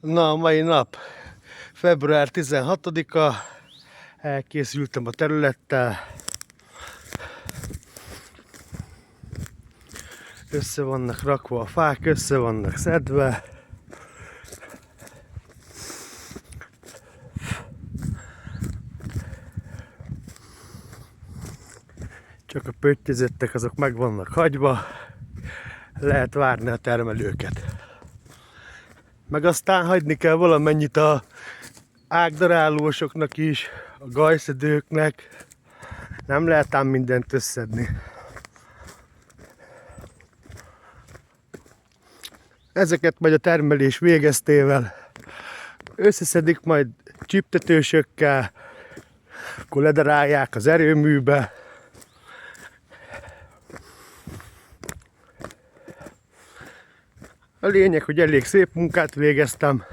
Na, a mai nap február 16-a, elkészültem a területtel, össze vannak rakva a fák, össze vannak szedve. Csak a pöttyözettek azok meg vannak hagyva, lehet várni a termelőket. Meg aztán hagyni kell valamennyit a ágdarálósoknak is, a gajszedőknek. Nem lehet ám mindent összedni. Ezeket majd a termelés végeztével összeszedik majd csiptetősökkel, akkor ledarálják az erőműbe. A lényeg, hogy elég szép munkát végeztem,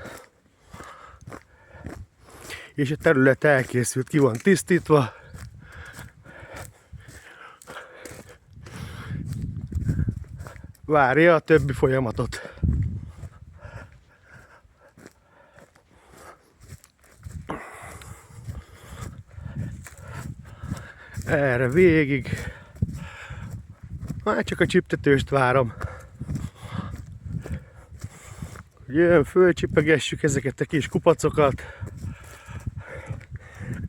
és a terület elkészült, ki van tisztítva. Várja a többi folyamatot. Erre végig. Már csak a csiptetőst várom. Jön, fölcsipegessük ezeket a kis kupacokat.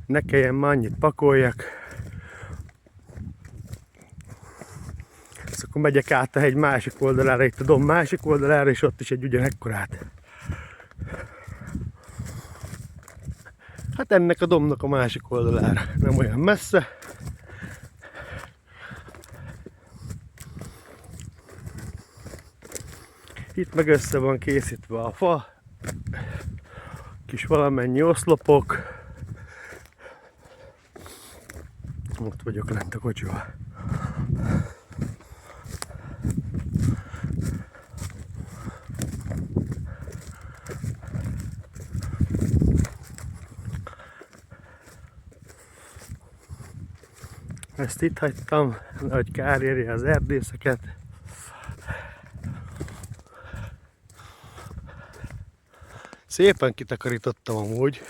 Ne kelljen már annyit pakoljak. Ezt akkor megyek át a hegy másik oldalára, itt a domb másik oldalára, és ott is egy ugyanekkorát. Hát ennek a dombnak a másik oldalára, nem olyan messze. Itt meg össze van készítve a fa, kis valamennyi oszlopok. Ott vagyok lent a kocsival. Ezt itt hagytam, hogy kár érje az erdészeket. Szépen kitakarítottam amúgy.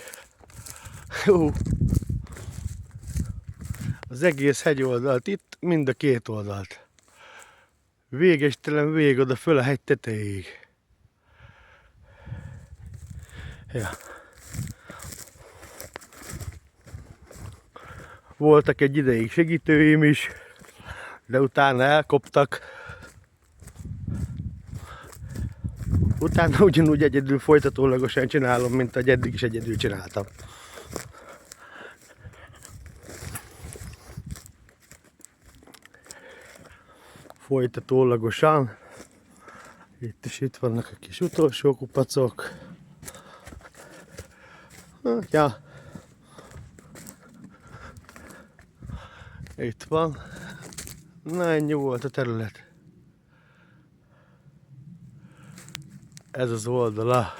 Az egész hegyoldalt itt, mind a két oldalt. Végestelen végig oda föl a hegy tetejéig. Ja. Voltak egy ideig segítőim is, de utána elkoptak. Utána ugyanúgy egyedül folytatólagosan csinálom, mint ahogy eddig is egyedül csináltam. Folytatólagosan. Itt vannak a kis utolsó kupacok. Ja. Itt van. Na, ennyi volt a terület. Ez az oldala.